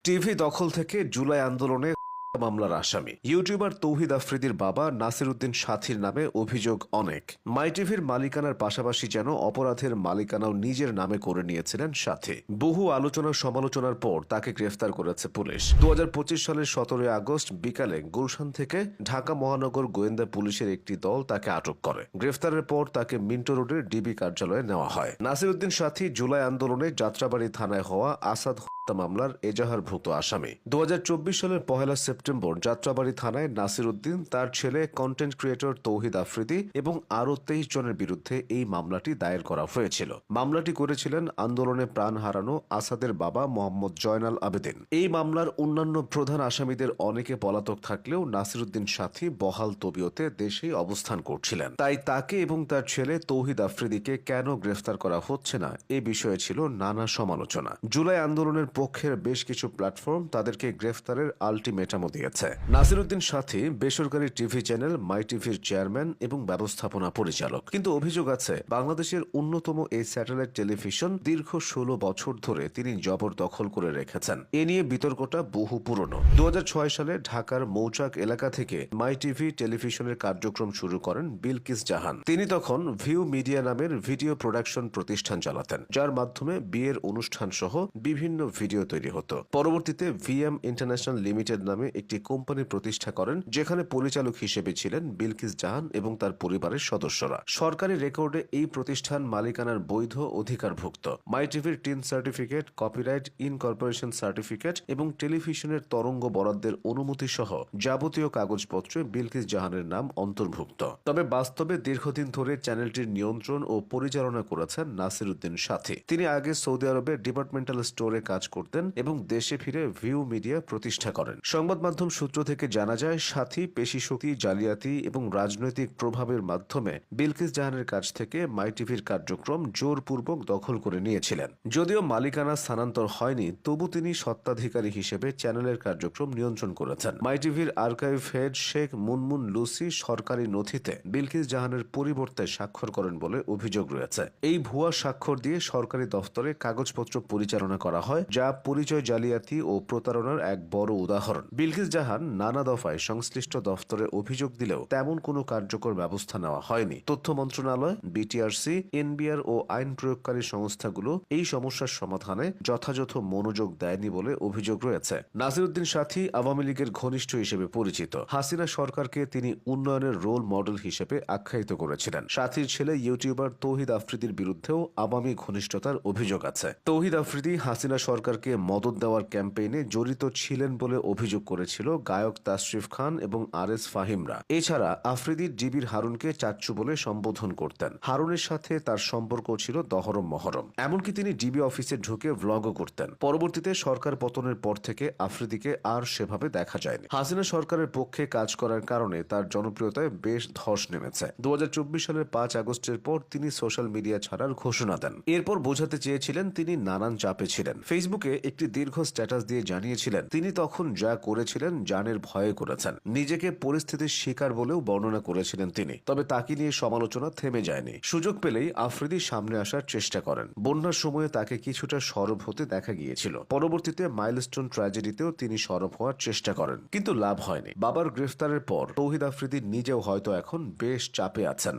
TV দখল থেকে জুলাই আন্দোলনে মামলার আসামি ইউটিউবার তৌহিদ আফ্রিদির বাবা নাসির উদ্দিন সাথীর নামে অভিযোগ অনেক। মাই টিভির মালিকানার পাশাপাশি যেন অপরাধের মালিকানাও নিজের নামে করে নিয়েছিলেন সাথী। বহু আলোচনা সমালোচনার পর তাকে গ্রেফতার করেছে পুলিশ। 2025 সালের 17 আগস্ট বিকালে গুলশান থেকে ঢাকা মহানগর গোয়েন্দা পুলিশের একটি দল তাকে আটক করে। গ্রেফতারের পর তাকে মিন্টো রোডের ডিবি কার্যালয়ে নেওয়া হয়। নাসির উদ্দিন সাথী জুলাই আন্দোলনে যাত্রাবাড়ি থানায় হওয়া আসাদ মামলার এজাহারভুক্ত আসামি। 2024 সালের 1 সেপ্টেম্বর যাত্রাবাড়ি থানায় নাসির উদ্দিন, তার ছেলে কন্টেন্ট ক্রিয়েটর তৌহিদ আফ্রিদি এবং আরও 23 জনের বিরুদ্ধে এই মামলাটি দায়ের করা হয়েছিল। মামলাটি করেছিলেন আন্দোলনে প্রাণ হারানো আসাদের বাবা মোহাম্মদ জয়নাল আবেদিন। এই মামলার অন্যান্য প্রধান আসামিদের অনেকে পলাতক থাকলেও নাসির উদ্দিন সাথী বহাল তবিয়তে দেশেই অবস্থান করছিলেন। তাই তাকে এবং তার ছেলে তৌহিদ আফ্রিদিকে কেন গ্রেফতার করা হচ্ছে না এ বিষয়ে ছিল নানা সমালোচনা। জুলাই আন্দোলনের পক্ষের বেশ কিছু প্ল্যাটফর্ম তাদেরকে গ্রেফতারের আলটিমেটামও দিয়েছে। নাসির উদ্দিন সাথী বেসরকারি টিভি চ্যানেল মাই টিভির চেয়ারম্যান এবং ব্যবস্থাপনা পরিচালক। কিন্তু অভিযোগ আছে বাংলাদেশের অন্যতম এই স্যাটেলাইট টেলিভিশন দীর্ঘ 16 বছর ধরে তিনি জবরদখল করে রেখেছেন। এ নিয়ে বিতর্কটা বহু পুরনো। 2006 সালে ঢাকার মৌচাক এলাকা থেকে মাই টিভি টেলিভিশনের কার্যক্রম শুরু করেন বিলকিস জাহান। তিনি তখন ভিউ মিডিয়া নামের ভিডিও প্রোডাকশন প্রতিষ্ঠান চালাতেন, যার মাধ্যমে বিয়ের অনুষ্ঠান সহ বিভিন্ন ভিডিও তৈরি হতো। পরবর্তীতে ভিএম ইন্টারন্যাশনাল লিমিটেড নামে একটি কোম্পানি প্রতিষ্ঠা করেন, যেখানে পরিচালক হিসেবে ছিলেন বিলকিস জাহান এবং তার পরিবারের সদস্যরা। সরকারি রেকর্ডে এই প্রতিষ্ঠান মালিকানার বৈধ অধিকারভুক্ত। মাই টিভির tin certificate, copyright, incorporation certificate এবং টেলিভিশনের তরঙ্গ বরাদ্দের অনুমতি সহ যাবতীয় কাগজপত্রে বিলকিস জাহানের নাম অন্তর্ভুক্ত। তবে বাস্তবে দীর্ঘদিন ধরে চ্যানেলটির নিয়ন্ত্রণ ও পরিচালনা করেছেন নাসির উদ্দিন সাথী। তিনি আগে সৌদি আরবে ডিপার্টমেন্টাল স্টোরে কাজ করতেন এবং দেশে ফিরে ভিউ মিডিয়া প্রতিষ্ঠা করেন। সংবাদ মাধ্যম সূত্র থেকে জানা যায় সাথী পেশিশক্তি, জালিয়াতি এবং রাজনৈতিক প্রভাবের মাধ্যমে বিলকিস জাহানের কাছ থেকে মাই টিভির কার্যক্রম জোরপূর্বক দখল করে নিয়েছিলেন। যদিও মালিকানা স্থানান্তর হয়নি, তবু তিনি স্বত্বাধিকারী হিসেবে চ্যানেলের কার্যক্রম নিয়ন্ত্রণ করেছেন। মাই টিভির archive head Sheikh Munmun Lucy সরকারি নথিতে বিলকিস জাহানের পরিবর্তে স্বাক্ষর করেন বলে অভিযোগ রয়েছে। এই ভুয়া স্বাক্ষর দিয়ে সরকারি দফতরে কাগজপত্র পরিচালনা করা হয়, যা পরিচয় জালিয়াতি ও প্রতারণার এক বড় উদাহরণ। বিলকিস জাহান নানা দফায় সংশ্লিষ্ট দফতরে অভিযোগ দিলেও তেমন কোনো কার্যকর ব্যবস্থা নেওয়া হয়নি। তথ্য মন্ত্রণালয়, বিটিআরসি, এনবিআর ও আইন প্রয়োগকারী সংস্থাগুলো এই সমস্যার সমাধানে যথাযথ মনোযোগ দেয়নি বলে অভিযোগ রয়েছে। নাসির উদ্দিন সাথী আওয়ামী লীগের ঘনিষ্ঠ হিসেবে পরিচিত। হাসিনা সরকারকে তিনি উন্নয়নের রোল মডেল হিসেবে আখ্যায়িত করেছিলেন। সাথীর ছেলে ইউটিউবার তৌহিদ আফ্রিদির বিরুদ্ধেও আওয়ামী ঘনিষ্ঠতার অভিযোগ আছে। তৌহিদ আফ্রিদি হাসিনা সরকারকে মদত দেওয়ার ক্যাম্পেইনে জড়িত ছিলেন বলে অভিযোগ করেছিল গায়ক তাশরিফ খান এবং আরএস ফাহিমরা। এছাড়া আফ্রিদি ডিবির হারুনকে চাচ্চু বলে সম্বোধন করতেন। হারুনের সাথে তার সম্পর্ক ছিল দহরম মহরম। এমনকি তিনি ডিবি অফিসে ঢুকে ভ্লগও করতেন। পরবর্তীতে সরকার পতনের পর থেকে আফ্রিদিকে আর সেভাবে দেখা যায়নি। হাসিনা সরকারের পক্ষে কাজ করার কারণে তার জনপ্রিয়তায় বেশ ধস নেমেছে। 2024 সালের 5 আগস্টের পর তিনি সোশ্যাল মিডিয়া ছাড়ার ঘোষণা দেন। এরপর বোঝাতে চেয়েছিলেন তিনি নানান চাপে ছিলেন। ফেসবুকে একটি দীর্ঘ স্ট্যাটাস দিয়ে জানিয়েছিলেন তিনি তখন যা করেছিলেন জানের ভয়ে করেছেন। নিজেকে পরিস্থিতির শিকার বলেও বর্ণনা করেছিলেন তিনি। তবে তাকে নিয়ে সমালোচনা থেমে যায়নি। সুযোগ পেলেই আফ্রিদি সামনে আসার চেষ্টা করেন। বন্যার সময়ে তাকে কিছুটা সরব হতে দেখা গিয়েছিল। পরবর্তীতে মাইলস্টোন ট্র্যাজেডিতেও তিনি সরব হওয়ার চেষ্টা করেন, কিন্তু লাভ হয়নি। বাবার গ্রেফতারের পর তৌহিদ আফ্রিদি নিজেও হয়তো এখন বেশ চাপে আছেন।